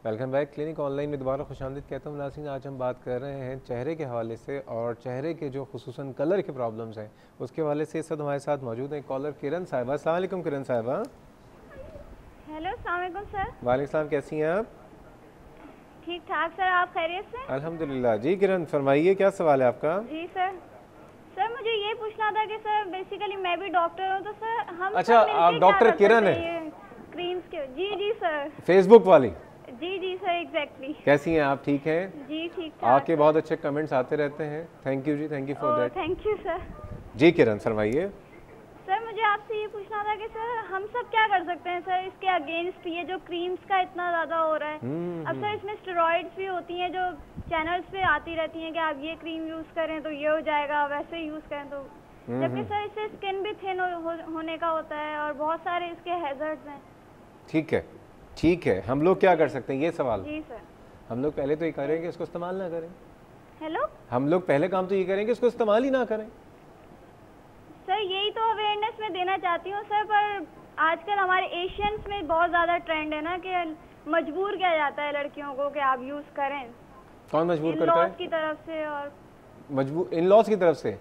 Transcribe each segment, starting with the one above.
Welcome back clinic online में दोबारा खुशामदीद कहता हूँ नाज़रीन। आज हम बात कर रहे हैं चेहरे के हवाले से और चेहरे के जो खुसूसन कलर के प्रॉब्लम्स हैं उसके हवाले से। इस वक्त हमारे साथ मौजूद हैं कॉलर किरण साहिबा। अस्सलाम वालेकुम किरण साहिबा। हेलो, अस्सलाम वालेकुम सर। वालेकुम सलाम, कैसी हैं आप? ठीक ठाक सर, आप खैरियत से? अल्हम्दुलिल्लाह। जी किरण फरमाइए, क्या सवाल है आपका? जी सर मुझे ये पूछना था कि सर बेसिकली मैं भी डॉक्टर हूँ, तो सर हम अच्छा, सब मिलके आप डॉक्टर क्या कर किरण सकते हैं? ये क्रीम्स के? जी सर। फेसबुक वाली? जी सर, एग्जैक्टली। कैसी हैं आप, ठीक हैं? जी ठीक ठाक। आपके बहुत अच्छे कमेंट्स आते रहते हैं। Thank you ji, thank you for that. Thank you sir. जी किरण फरमाइए। सर मुझे आपसे ये पूछना था कि सर हम सब क्या कर सकते हैं सर इसके अगेंस्ट, ये जो क्रीम्स का इतना ज़्यादा हो रहा है। अब सर इसमें स्टेरॉइड्स भी होती हैं जो चैनल्स पे आती रहती हैं कि आप ये क्रीम यूज़ करें तो ये हो जाएगा, वैसे यूज़ करें तो, जबकि सर इससे स्किन भी थिन होने का होता है और बहुत सारे इसके हैजर्ड्स हैं। ठीक है, हम लोग क्या कर सकते हैं, ये सवाल? जी सर। हम लोग पहले तो ये करें कि इसको इस्तेमाल ना करें। हेलो, हम लोग पहले काम तो ये करें कि इसको इस्तेमाल ही ना करें। सर यही तो अवेयरनेस मैं देना चाहती हूँ सर, पर आजकल हमारे एशियंस में बहुत ज़्यादा ट्रेंड है ना कि मजबूर किया जाता है लड़कियों को कि आप यूज़ करें। कौन मजबूर करता है? की तरफ से। और मजबूर इन लॉज की तरफ से?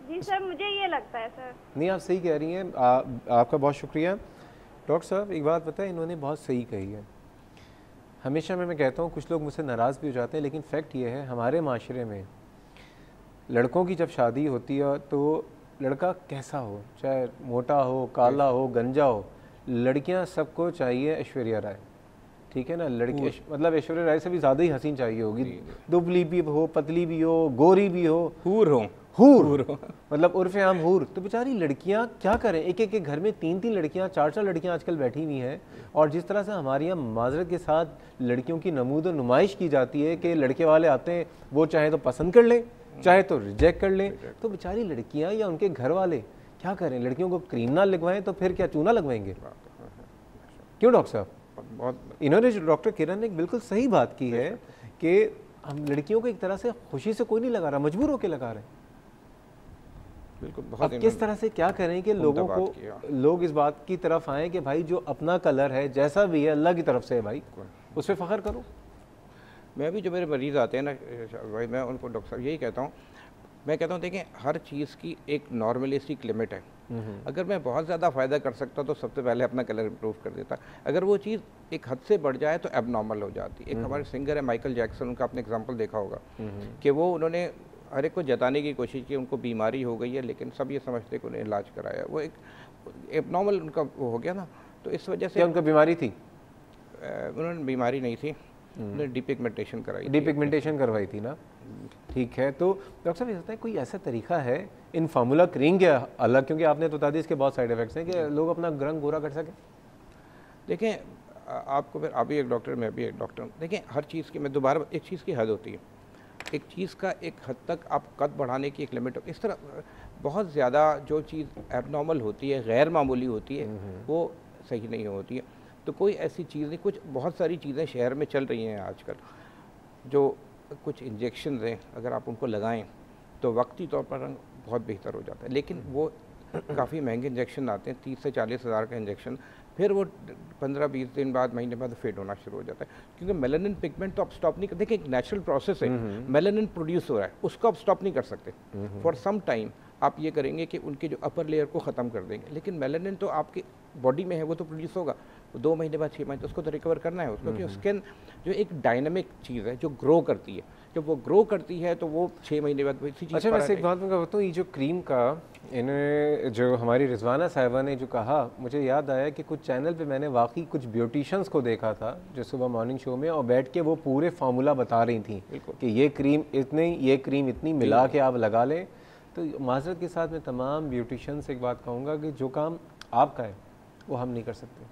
जी सर, मुझे ये लगता है सर। नहीं, आप सही कह रही हैं। आपका बहुत शुक्रिया। डॉक्टर साहब एक बात पता है, इन्होंने बहुत सही कही है। हमेशा मैं कहता हूँ, कुछ लोग मुझसे नाराज़ भी हो जाते हैं, लेकिन फैक्ट ये है हमारे माशरे में लड़कों की जब शादी होती है तो लड़का कैसा हो, चाहे मोटा हो, काला हो, गंजा हो, लड़कियां सबको चाहिए ऐश्वर्या राय। ठीक है ना? लड़की मतलब ऐश्वर्या राय से भी ज़्यादा ही हसीन चाहिए होगी। दुबली भी हो, पतली भी हो, गोरी भी हो, हूर मतलब उर्फ़े आम हूर। तो बेचारी लड़कियां क्या करें, एक एक के घर में 3-3 लड़कियां, 4-4 लड़कियां आजकल बैठी हुई हैं। और जिस तरह से हमारे यहाँ माजरत के साथ लड़कियों की नमूद नुमाइश की जाती है कि लड़के वाले आते हैं, वो चाहे तो पसंद कर लें चाहे तो रिजेक्ट कर लें, तो बेचारी लड़कियां या उनके घर वाले क्या करें? लड़कियों को क्रीम ना लगवाएं तो फिर क्या चूना लगवाएंगे? क्यों डॉक्टर साहब? बहुत इन्होंने जो डॉक्टर किरण ने बिल्कुल सही बात की है कि हम लड़कियों को एक तरह से खुशी से कोई नहीं लगा रहा, मजबूर होकर लगा रहे हैं। बिल्कुल। बहुत अब किस तरह से क्या करें कि लोगों को, लोग इस बात की तरफ आए कि भाई जो अपना कलर है जैसा भी है अल्लाह की तरफ से है भाई, उस पर फ़ख्र करो। मैं भी जो मेरे मरीज़ आते हैं ना भाई, मैं उनको डॉक्टर साहब यही कहता हूँ, मैं कहता हूँ देखें हर चीज़ की एक नॉर्मलिस्टिक लिमिट है। अगर मैं बहुत ज़्यादा फ़ायदा कर सकता तो सबसे पहले अपना कलर इम्प्रूव कर देता। अगर वो चीज़ एक हद से बढ़ जाए तो एबनॉर्मल हो जाती है। एक हमारे सिंगर है माइकल जैक्सन, उनका आपने एग्जाम्पल देखा होगा कि वो उन्होंने हर एक को जताने की कोशिश की उनको बीमारी हो गई है, लेकिन सब ये समझते कि उन्हें इलाज कराया, वो एक एबनॉर्मल उनका वो हो गया ना। तो इस वजह से उनका बीमारी थी? उन्होंने बीमारी नहीं थी, उन्होंने डिपिगमेंटेशन कराई, डिपिगमेंटेशन करवाई थी ना। ठीक है, तो डॉक्टर साहब ये होता है कोई ऐसा तरीका है इन फार्मूला क्रीम के अलग, क्योंकि आपने तो बता दी इसके बहुत साइड इफेक्ट्स हैं, कि लोग अपना रंग गोरा कर सकें? देखें आपको फिर आप भी एक डॉक्टर, मैं भी एक डॉक्टर हूँ। देखें हर चीज़ की, मैं दोबारा एक चीज़ की हद होती है, एक चीज़ का एक हद तक आप कद बढ़ाने की एक लिमिट हो। इस तरह बहुत ज़्यादा जो चीज़ एबनॉर्मल होती है, गैर मामूली होती है, वो सही नहीं होती है। तो कोई ऐसी चीज़ नहीं, कुछ बहुत सारी चीज़ें शहर में चल रही हैं आजकल, जो कुछ इंजेक्शन हैं, अगर आप उनको लगाएं तो वक्ती तौर पर रंग बहुत बेहतर हो जाता है, लेकिन वो काफ़ी महंगे इंजेक्शन आते हैं, 30 से 40 हज़ार का इंजेक्शन, फिर वो 15-20 दिन बाद, महीने बाद फेड होना शुरू हो जाता है, क्योंकि मेलानिन पिगमेंट तो आप स्टॉप नहीं कर, देखिए एक नेचुरल प्रोसेस है, मेलानिन प्रोड्यूस हो रहा है, उसको आप स्टॉप नहीं कर सकते। फॉर सम टाइम आप ये करेंगे कि उनके जो अपर लेयर को ख़त्म कर देंगे, लेकिन मेलानिन तो आपकी बॉडी में है, वो तो प्रोड्यूस होगा, 2 महीने बाद 6 महीने, उसको तो रिकवर करना है उसको, क्योंकि स्किन जो एक डायनामिक चीज़ है जो ग्रो करती है, जब वो ग्रो करती है तो वो 6 महीने बाद इसी चीज़। अच्छा, वैसे एक बात मैं कहता हूँ, ये जो क्रीम का इन्हें जो हमारी रिजवाना साहिबा ने जो कहा, मुझे याद आया कि कुछ चैनल पे मैंने वाकई कुछ ब्यूटिशियंस को देखा था जो सुबह मॉर्निंग शो में, और बैठ के वो पूरे फार्मूला बता रही थी कि ये क्रीम इतनी मिला के आप लगा लें। तो माजरत के साथ मैं तमाम ब्यूटिशियन से एक बात कहूँगा कि जो काम आपका है वो हम नहीं कर सकते,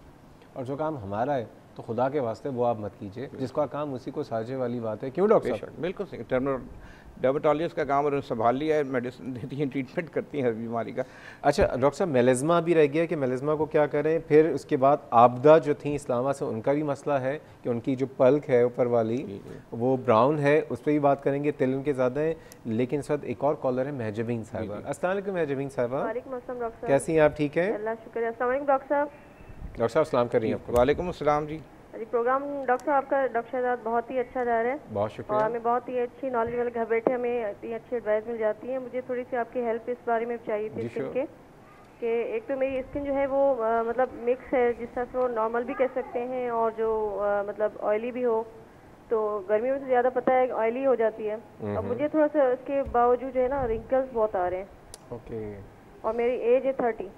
और जो काम हमारा है तो खुदा के वास्ते वो आप मत कीजिए, जिसका काम उसी को साझे वाली बात है। क्यों डॉक्टर साहब? बिल्कुल सही। डर्मेटोलॉजिस्ट का काम, उन्होंने संभाल लिया है, मेडिसिन देती हैं, ट्रीटमेंट करती हैं हर बीमारी का। अच्छा डॉक्टर साहब, मेलिज्मा भी रह गया कि मेलिज्मा को क्या करें? फिर उसके बाद आपदा जो थी इस्लामा से, उनका भी मसला है कि उनकी जो पल्क है ऊपर वाली वो ब्राउन है, उस पर भी बात करेंगे, तिल उनके ज़्यादा है। लेकिन इस वक्त एक और कॉलर है महजबीन साहिबा। अस्सलाम वालेकुम महजबीन साहिबा, कैसी हैं आप? ठीक है, अल्लाह शुक्र है। अस्सलाम वालेकुम डॉक्टर साहब। डॉक्टर साहब सलाम कर रही हैं आपको। वालेकुम अस्सलाम जी। जी प्रोग्राम डॉक्टर साहब आपका डॉक्टर शहजाद बहुत ही अच्छा जा रहा है। बहुत और शुक्रिया। हमें बहुत ही अच्छी नॉलेज वाले घर बैठे हमें इतनी अच्छी एडवाइस मिल जाती है। मुझे थोड़ी सी आपकी हेल्प इस बारे में चाहिए थी जी, स्किन sure। के कि एक तो मेरी स्किन जो है वो मतलब मिक्स है, जिस तरह से वो नॉर्मल भी कह सकते हैं और जो मतलब ऑयली भी हो, तो गर्मियों में तो ज़्यादा पता है ऑयली हो जाती है। अब मुझे थोड़ा सा इसके बावजूद जो है ना रिंकल्स बहुत आ रहे हैं ओके। और मेरी एज है 30।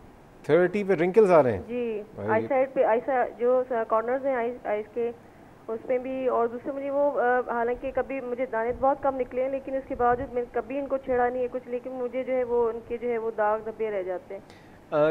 30 पे रिंकल्स आ रहे हैं? जी, भाई। आई साइड पे आई जो कॉर्नर्स हैं आईज के उसमें भी, और दूसरे मुझे वो हालांकि कभी मुझे दाने बहुत कम निकले हैं लेकिन उसके बावजूद मैंने कभी इनको छेड़ा नहीं है कुछ, लेकिन मुझे जो है वो उनके जो है वो दाग धब्बे रह जाते हैं।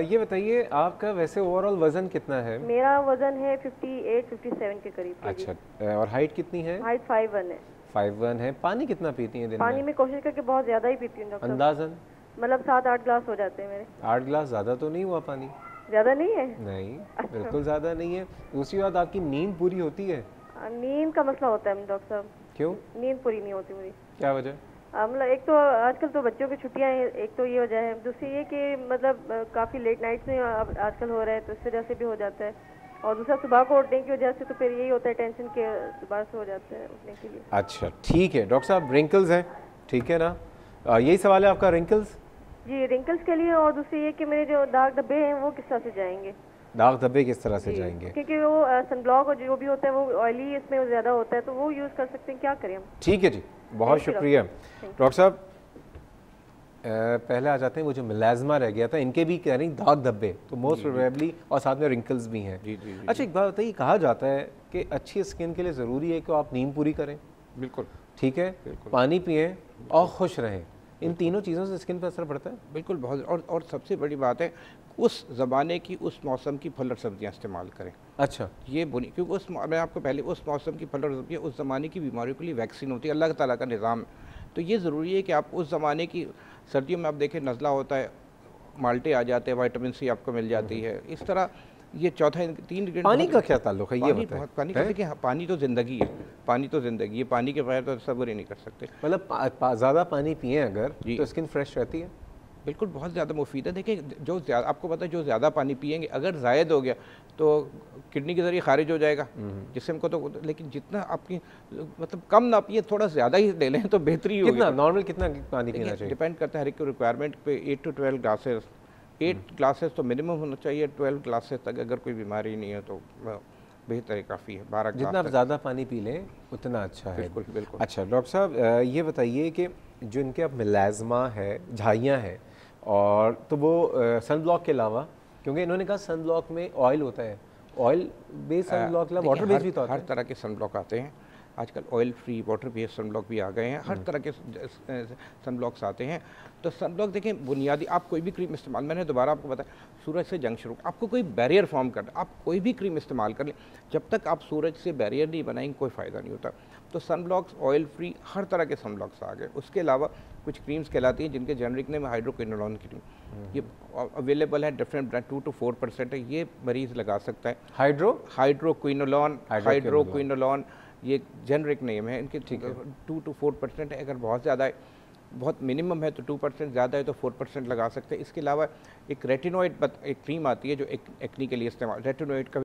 ये बताइए आपका वैसे ओवरऑल वजन कितना है? मेरा वजन है 58-57 के करीब के जी। अच्छा, और हाइट कितनी है? हाइट 5'1" है। 5'1" है। पानी कितना पीती हैं दिन पानी में? में कोशिश करके बहुत ज़्यादा ही पीती हूँ डॉक्टर साहब। अंदाजन? मतलब 7-8 ग्लास हो जाते हैं मेरे। 8 गिलास ज़्यादा तो नहीं हुआ पानी? ज़्यादा नहीं है? नहीं, अच्छा। बिल्कुल ज़्यादा नहीं है। दूसरी बात, आपकी नींद पूरी होती है? नींद का मसला होता है डॉक्टर साहब। क्यों? नींद पूरी नहीं होती मेरी। क्या वजह? मतलब एक तो आजकल तो बच्चों की छुट्टियां हैं, एक तो ये वजह है, दूसरी ये कि मतलब काफ़ी लेट नाइट्स में अब आजकल हो रहा है तो इस वजह से भी हो जाता है, और दूसरा सुबह को उठने की वजह से तो फिर यही होता है टेंशन के सुबह से हो जाता है उठने के लिए। अच्छा ठीक है डॉक्टर साहब, रिंकल्स हैं, ठीक है ना? यही सवाल है आपका, रिंकल्स? जी रिंकल्स के लिए, और दूसरी ये कि मेरे जो दाग धब्बे हैं वो किस तरह से जाएंगे? दाग धब्बे किस तरह से जी, जाएंगे? क्योंकि वो सनब्लॉक और जो भी होता है वो ऑयली इसमें ज़्यादा होता है तो वो यूज़ कर सकते हैं, क्या करें हम? ठीक है जी, बहुत Thank you, शुक्रिया Thank you। डॉक्टर साहब। पहले आ जाते हैं, वो जो मिलाजमा रह गया था, इनके भी कह रही दाग धब्बे तो मोस्ट प्रोबेबली, और साथ में रिंकल्स भी हैं। जी जी जी। अच्छा एक बात बताइए, कहा जाता है कि अच्छी स्किन के लिए ज़रूरी है कि आप नींद पूरी करें, बिल्कुल ठीक है, पानी पिएं और खुश रहें, इन तीनों चीज़ों से स्किन पर असर पड़ता है? बिल्कुल बहुत, और सबसे बड़ी बात है उस ज़माने की उस मौसम की फल और सब्जियाँ इस्तेमाल करें। अच्छा, ये बुनी, क्योंकि मैं आपको पहले उस मौसम की फल और सब्जियाँ, उस ज़माने की बीमारियों के लिए वैक्सीन होती है, अल्लाह ताला का निज़ाम है। तो ये ज़रूरी है कि आप उस ज़माने की, सर्दियों में आप देखें नज़ला होता है, माल्टे आ जाते हैं, विटामिन सी आपको मिल जाती है, इस तरह ये चौथा 3 पानी का क्या ताल्लुक है, ये पानी बताएं? बहुत, पानी का देखिए, पानी तो ज़िंदगी है, पानी तो ज़िंदगी है, पानी के बगैर तो सब्र ही नहीं कर सकते। मतलब ज़्यादा पानी पिए अगर जी। तो स्किन फ्रेश रहती है? बिल्कुल बहुत ज़्यादा मुफीद है। देखिए जो ज़्यादा, आपको पता है जो ज़्यादा पानी पिएंगे अगर ज़ायद हो गया तो किडनी के ज़रिए खारिज हो जाएगा जिस्म को, तो लेकिन जितना आपकी मतलब कम ना पिए, थोड़ा ज़्यादा ही ले लें तो बेहतरी होगी। कितना नॉर्मल कितना पानी पीना चाहिए? डिपेंड करता है हर एक की रिक्वायरमेंट पे। 8 to 12 ग्लासेस, 8 ग्लासेस तो मिनिमम होना चाहिए, 12 ग्लासेस तक अगर कोई बीमारी नहीं है तो बेहतर है, काफ़ी है। 12 जितना आप ज़्यादा पानी पी लें उतना अच्छा है। बिल्कुल बिल्कुल। अच्छा डॉक्टर साहब, ये बताइए कि जो इनके अब मिलाजमा है, झाइयाँ हैं, और तो वो सन ब्लॉक के अलावा, क्योंकि इन्होंने कहा सन ब्लॉक में ऑयल होता है, ऑयल बेस्ड सन ब्लॉक के अलावा वाटर बेस्ड भी तो आता हर है? तरह के सन ब्लॉक आते हैं आजकल, oil free water based sunblock भी आ गए हैं, हर तरह के सन ब्लॉक्स आते हैं। तो सन ब्लॉक देखें, बुनियादी आप कोई भी क्रीम इस्तेमाल, मैंने दोबारा आपको बताया, सूरज से जंग शुरू, आपको कोई बैरियर फॉर्म करना, आप कोई भी क्रीम इस्तेमाल कर लें, जब तक आप सूरज से बैरियर नहीं बनाएंगे कोई फ़ायदा नहीं होता। तो सन ब्लॉक्स ऑयल फ्री हर तरह के सन ब्लॉक्स आ गए। उसके अलावा कुछ क्रीम्स कहलाती हैं जिनके जेनरिक नेम हाइड्रोक्विनोलोन क्रीम, ये अवेलेबल है, डिफरेंट ब्रांड, 2 to 4% है, ये मरीज़ लगा सकता है। हाइड्रोक्विनोलोन ये जेनरिक नेम है इनके, ठीक है। 2 to 4% है, अगर बहुत ज़्यादा है, बहुत मिनिमम है तो 2%, ज़्यादा है तो 4% लगा सकते हैं। इसके अलावा एक रेटिनॉइड एक क्रीम आती है जो एक्नी के लिए इस्तेमाल, रेटिनॉइड का